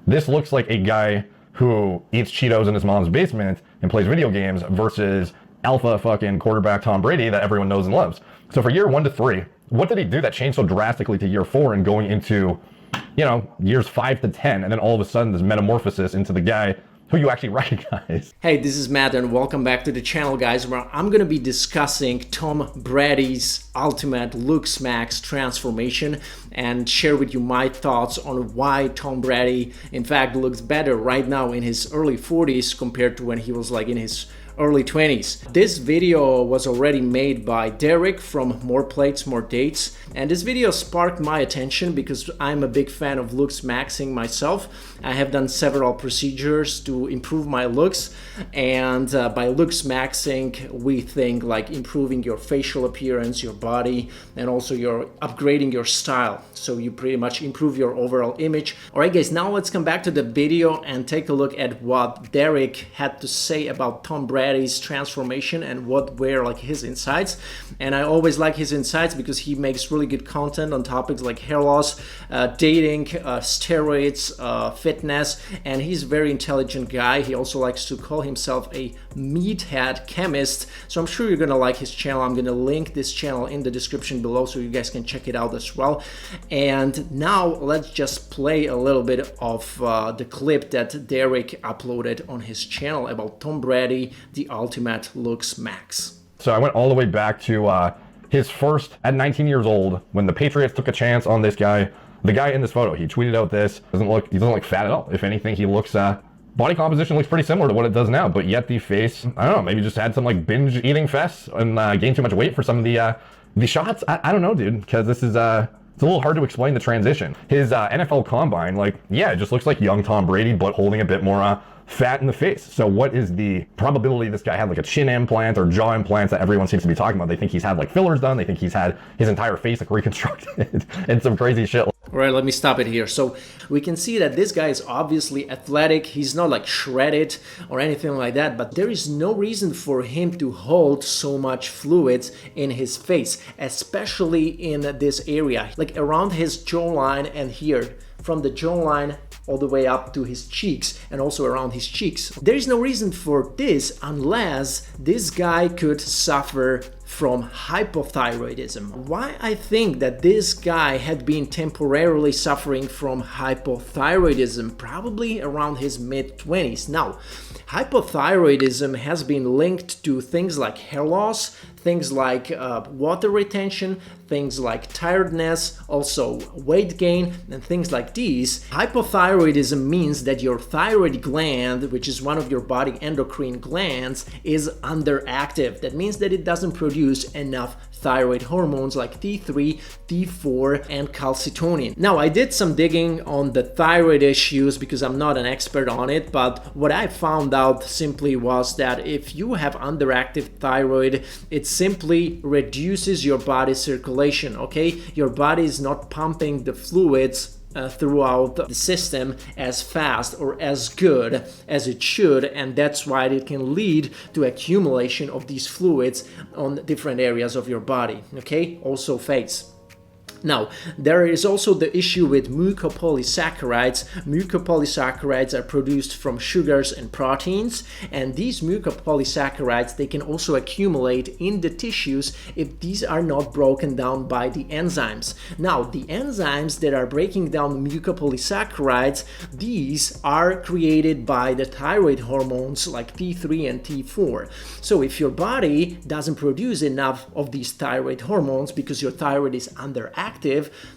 This looks like a guy who eats Cheetos in his mom's basement and plays video games versus alpha fucking quarterback Tom Brady that everyone knows and loves. So for year 1 to 3, what did he do that changed so drastically to year 4 and going into, years 5 to 10, and then all of a sudden this metamorphosis into the guy who you actually recognize? Hey, this is Matt and welcome back to the channel, guys, where I'm going to be discussing Tom Brady's ultimate looks max transformation and share with you my thoughts on why Tom Brady in fact looks better right now in his early 40s compared to when he was like in his early 20s. This video was already made by Derek from More Plates, More Dates, and this video sparked my attention because I'm a big fan of looks maxing myself. I have done several procedures to improve my looks, and by looks maxing we think like improving your facial appearance, your body, and also you're upgrading your style, so you pretty much improve your overall image. Alright guys, now let's come back to the video and take a look at what Derek had to say about Tom Brady's transformation and what were like his insights. And I always like his insights because he makes really good content on topics like hair loss, dating, steroids, fitness, and he's a very intelligent guy. He also likes to call himself a meathead chemist, so I'm sure you're gonna like his channel. I'm gonna link this channel in the description below so you guys can check it out as well. And now let's just play a little bit of the clip that Derek uploaded on his channel about Tom Brady, the ultimate looks max. So I went all the way back to his first at 19 years old when the Patriots took a chance on this guy. The guy in this photo, he tweeted out this, he doesn't look fat at all. If anything, he looks body composition looks pretty similar to what it does now, but yet the face, I don't know, maybe just had some like binge eating fest and gained too much weight for some of the shots. I don't know, dude, because this is it's a little hard to explain the transition. His NFL combine, like, yeah, it just looks like young Tom Brady, but holding a bit more fat in the face. So what is the probability this guy had like a chin implant or jaw implants that everyone seems to be talking about? They think he's had like fillers done. They think he's had his entire face like reconstructed and some crazy shit. All right, let me stop it here. So we can see that this guy is obviously athletic. He's not like shredded or anything like that, but there is no reason for him to hold so much fluids in his face, especially in this area, like around his jawline and here, from the jawline all the way up to his cheeks and also around his cheeks. There is no reason for this unless this guy could suffer from hypothyroidism. Why I think that this guy had been temporarily suffering from hypothyroidism, probably around his mid-20s. Now, hypothyroidism has been linked to things like hair loss, things like water retention, things like tiredness, also weight gain, and things like these. Hypothyroidism means that your thyroid gland, which is one of your body endocrine glands, is underactive. That means that it doesn't produce enough thyroid hormones like T3, T4, and calcitonin. Now, I did some digging on the thyroid issues because I'm not an expert on it, but what I found out simply was that if you have underactive thyroid, it simply reduces your body circulation, okay? Your body is not pumping the fluids throughout the system as fast or as good as it should, and that's why it can lead to accumulation of these fluids on different areas of your body, okay? Also face. Now, there is also the issue with mucopolysaccharides. Mucopolysaccharides are produced from sugars and proteins, and these mucopolysaccharides, they can also accumulate in the tissues if these are not broken down by the enzymes. Now, the enzymes that are breaking down mucopolysaccharides, these are created by the thyroid hormones like T3 and T4. So if your body doesn't produce enough of these thyroid hormones because your thyroid is underactive,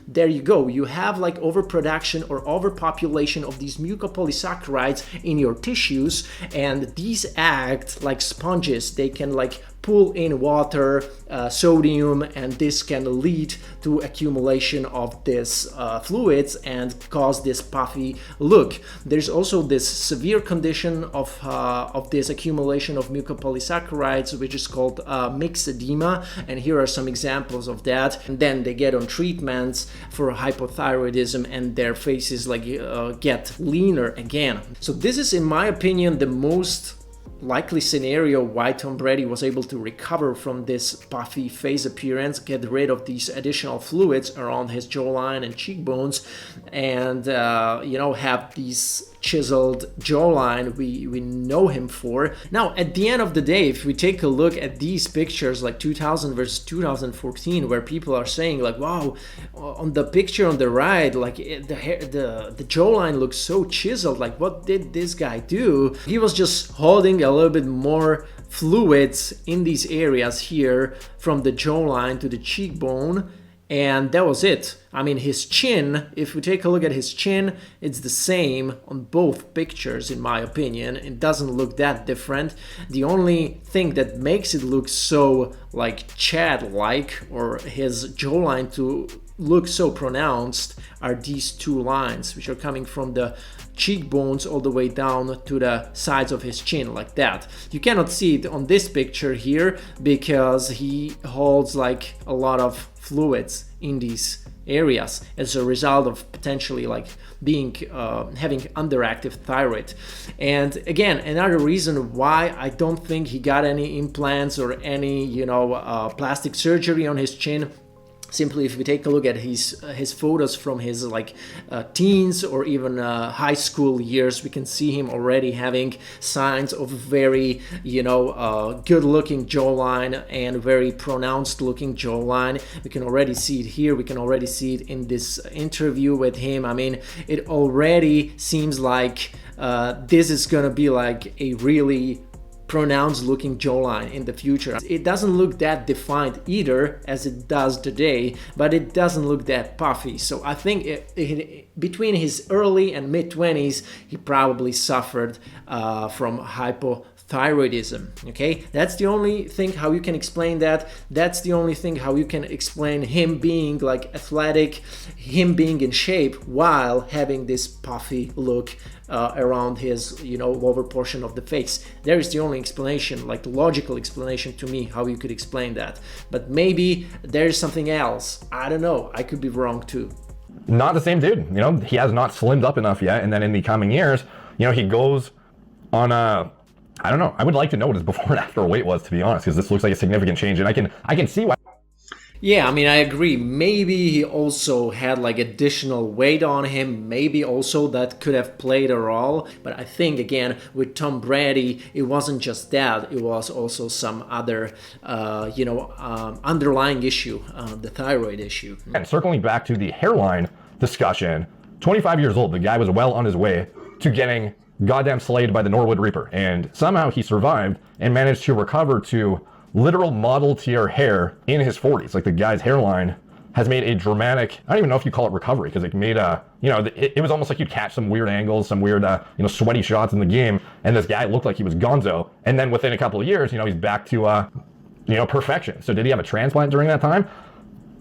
there you go. You have like overproduction or overpopulation of these mucopolysaccharides in your tissues, and these act like sponges. They can like pull in water, sodium, and this can lead to accumulation of this fluids and cause this puffy look. There's also this severe condition of this accumulation of mucopolysaccharides, which is called mixed edema, and here are some examples of that. And then they get on treatments for hypothyroidism, and their faces like get leaner again. So this is, in my opinion, the most likely scenario why Tom Brady was able to recover from this puffy face appearance, get rid of these additional fluids around his jawline and cheekbones, and have these chiseled jawline we know him for. Now, at the end of the day, if we take a look at these pictures, like 2000 versus 2014, where people are saying like, wow, on the picture on the right, like the jawline looks so chiseled, like what did this guy do? He was just holding a little bit more fluids in these areas here from the jawline to the cheekbone, and that was it. I mean, his chin, if we take a look at his chin, it's the same on both pictures, in my opinion. It doesn't look that different. The only thing that makes it look so like Chad-like, or his jawline to look so pronounced, are these two lines, which are coming from the cheekbones all the way down to the sides of his chin, like that. You cannot see it on this picture here because he holds like a lot of fluids in these areas as a result of potentially like being having underactive thyroid. And again, another reason why I don't think he got any implants or any plastic surgery on his chin. Simply, if we take a look at his photos from his teens or even high school years, we can see him already having signs of very good-looking jawline and very pronounced-looking jawline. We can already see it here. We can already see it in this interview with him. I mean, it already seems like this is gonna be like a really pronounced looking jawline in the future. It doesn't look that defined either as it does today, but it doesn't look that puffy. So I think between his early and mid-20s, he probably suffered from hypothyroidism. Okay, that's the only thing how you can explain that. That's the only thing how you can explain him being like athletic, him being in shape while having this puffy look around his lower portion of the face. There is the only explanation, like the logical explanation to me, how you could explain that. But maybe there's something else. I don't know. I could be wrong too. Not the same dude. He has not slimmed up enough yet. And then in the coming years, he goes on a, I don't know. I would like to know what his before and after weight was, to be honest, because this looks like a significant change. And I can see why. Yeah, I mean, I agree. Maybe he also had like additional weight on him. Maybe also that could have played a role. But I think, again, with Tom Brady, it wasn't just that. It was also some other, underlying issue, the thyroid issue. And circling back to the hairline discussion, 25 years old, the guy was well on his way to getting goddamn slayed by the Norwood Reaper. And somehow he survived and managed to recover to literal model tier hair in his 40s. Like, the guy's hairline has made a dramatic, I don't even know if you call it recovery, because it made it was almost like you'd catch some weird angles, some weird, sweaty shots in the game, and this guy looked like he was gonzo. And then within a couple of years, he's back to, perfection. So did he have a transplant during that time?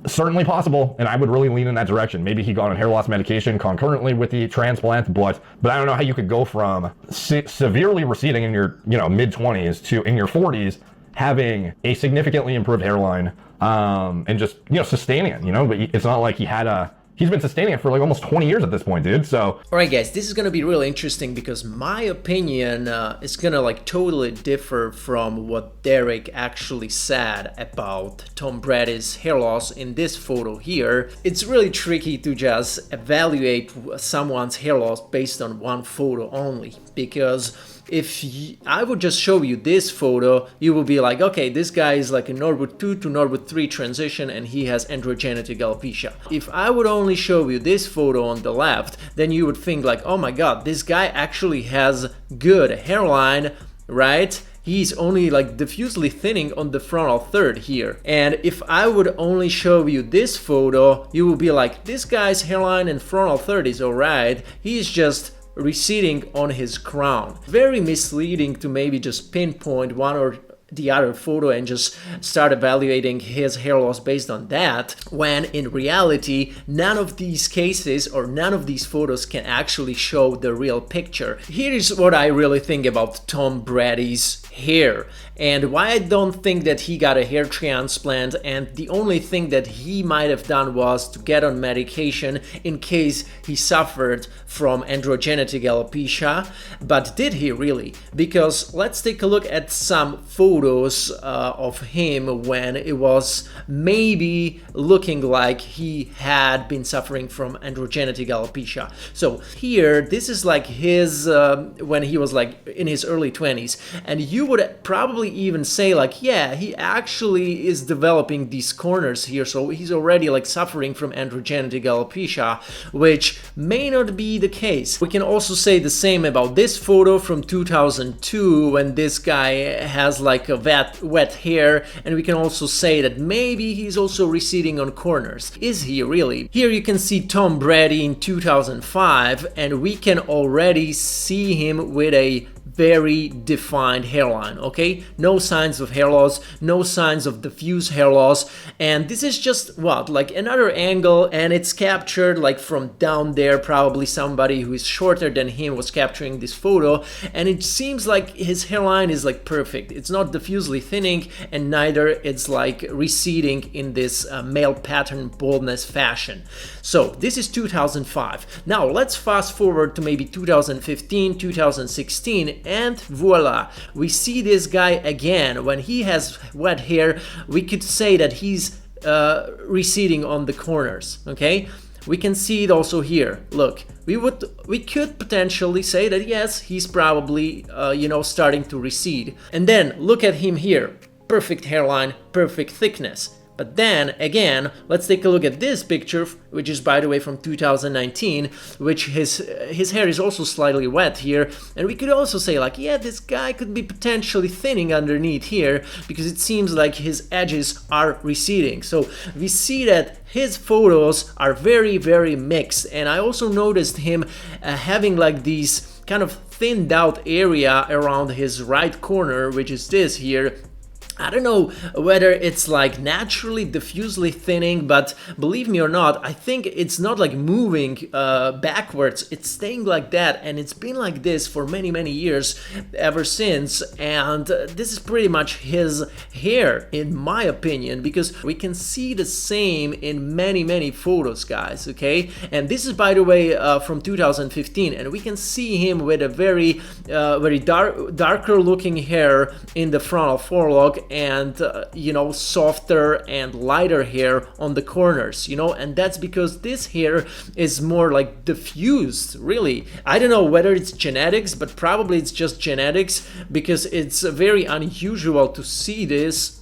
Certainly possible, and I would really lean in that direction. Maybe he got on hair loss medication concurrently with the transplant, but I don't know how you could go from severely receding in your mid-20s to in your 40s having a significantly improved hairline, and just sustaining it. But it's not like he's been sustaining it for like almost 20 years at this point, dude. So alright guys, this is gonna be really interesting because my opinion is gonna like totally differ from what Derek actually said about Tom Brady's hair loss in this photo here. It's really tricky to just evaluate someone's hair loss based on one photo only, because if I would just show you this photo, you will be like, okay, this guy is like a Norwood 2 to Norwood 3 transition and he has androgenetic alopecia. If I would only show you this photo on the left, then you would think like, oh my god, this guy actually has good hairline, right? He's only like diffusely thinning on the frontal third here. And if I would only show you this photo, you will be like, this guy's hairline and frontal third is alright, he's just receding on his crown. Very misleading to maybe just pinpoint one or the other photo and just start evaluating his hair loss based on that, when in reality none of these cases or none of these photos can actually show the real picture. Here is what I really think about Tom Brady's hair and why I don't think that he got a hair transplant, and the only thing that he might have done was to get on medication in case he suffered from androgenetic alopecia. But did he really? Because let's take a look at some photos of him when it was maybe looking like he had been suffering from androgenetic alopecia. So here, this is like his when he was like in his early 20s, and you would probably even say like, yeah, he actually is developing these corners here, so he's already like suffering from androgenetic alopecia, which may not be the case. We can also say the same about this photo from 2002 when this guy has like a wet hair, and we can also say that maybe he's also receding on corners. Is he really? Here you can see Tom Brady in 2005, and we can already see him with a very defined hairline, okay? No signs of hair loss, no signs of diffuse hair loss, and this is just what, like another angle, and it's captured like from down there. Probably somebody who is shorter than him was capturing this photo, and it seems like his hairline is like perfect. It's not diffusely thinning, and neither it's like receding in this male pattern baldness fashion. So this is 2005. Now let's fast forward to maybe 2015, 2016, and voila, we see this guy again. When he has wet hair, we could say that he's receding on the corners, okay? We can see it also here. Look, we could potentially say that yes, he's probably starting to recede. And then look at him here. Perfect hairline, perfect thickness. But then again, let's take a look at this picture, which is by the way from 2019, which his hair is also slightly wet here, and we could also say like, yeah, this guy could be potentially thinning underneath here because it seems like his edges are receding. So we see that his photos are very, very mixed, and I also noticed him having like these kind of thinned out area around his right corner, which is this here. I don't know whether it's like naturally diffusely thinning, but believe me or not, I think it's not like moving backwards. It's staying like that, and it's been like this for many, many years ever since. And this is pretty much his hair, in my opinion, because we can see the same in many, many photos, guys, okay? And this is, by the way, from 2015, and we can see him with a very, very darker looking hair in the frontal forelock, and softer and lighter hair on the corners, and that's because this hair is more like diffused, really. I don't know whether it's genetics, but probably it's just genetics, because it's very unusual to see this.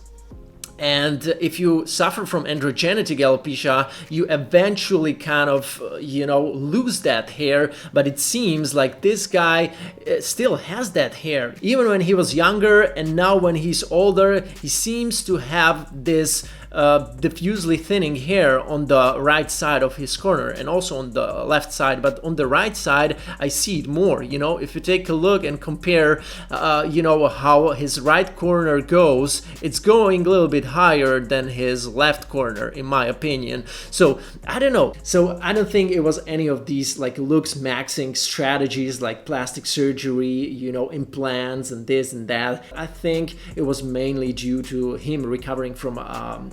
And if you suffer from androgenetic alopecia, you eventually kind of, lose that hair. But it seems like this guy still has that hair. Even when he was younger, and now when he's older, he seems to have this diffusely thinning hair on the right side of his corner, and also on the left side, but on the right side I see it more. If you take a look and compare how his right corner goes, it's going a little bit higher than his left corner, in my opinion. So I don't know. So I don't think it was any of these like looks maxing strategies like plastic surgery, implants and this and that. I think it was mainly due to him recovering from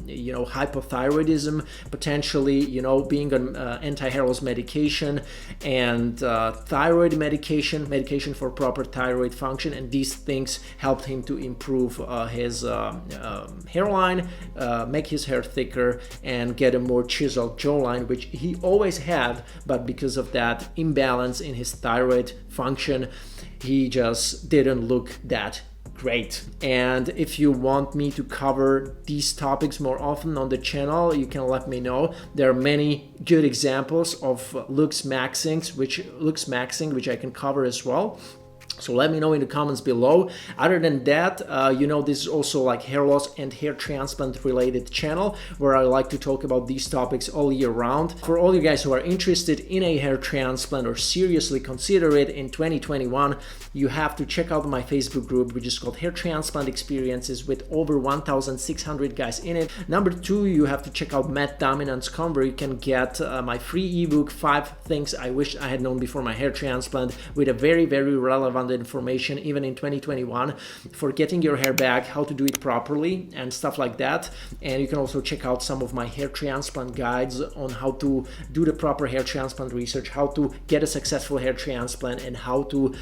hypothyroidism, potentially, being on anti-hair loss medication and thyroid medication for proper thyroid function, and these things helped him to improve his hairline, make his hair thicker, and get a more chiseled jawline, which he always had, but because of that imbalance in his thyroid function, he just didn't look that great. And if you want me to cover these topics more often on the channel, you can let me know. There are many good examples of looks maxing, which I can cover as well. So let me know in the comments below. Other than that, this is also like hair loss and hair transplant related channel where I like to talk about these topics all year round. For all you guys who are interested in a hair transplant or seriously consider it in 2021, you have to check out my Facebook group, which is called Hair Transplant Experiences, with over 1,600 guys in it. Number 2, you have to check out MattDominance.com, where you can get my free ebook, 5 things I wish I had known before my hair transplant, with a very, very relevant information even in 2021 for getting your hair back, how to do it properly and stuff like that. And you can also check out some of my hair transplant guides on how to do the proper hair transplant research, how to get a successful hair transplant, and how to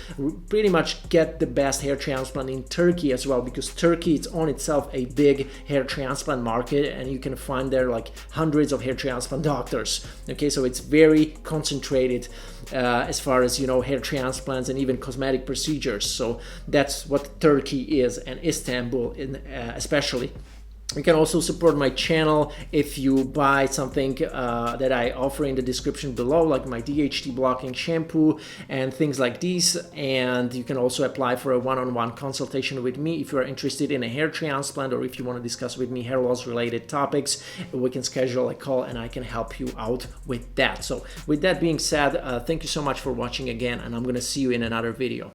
pretty much get the best hair transplant in Turkey as well, because Turkey is on itself a big hair transplant market and you can find there like hundreds of hair transplant doctors. Okay, so it's very concentrated as far as hair transplants and even cosmetic procedures. So that's what Turkey is, and Istanbul especially. You can also support my channel if you buy something that I offer in the description below, like my DHT blocking shampoo and things like these. And you can also apply for a one-on-one consultation with me if you are interested in a hair transplant, or if you want to discuss with me hair loss related topics. We can schedule a call and I can help you out with that. So with that being said, thank you so much for watching again, and I'm going to see you in another video.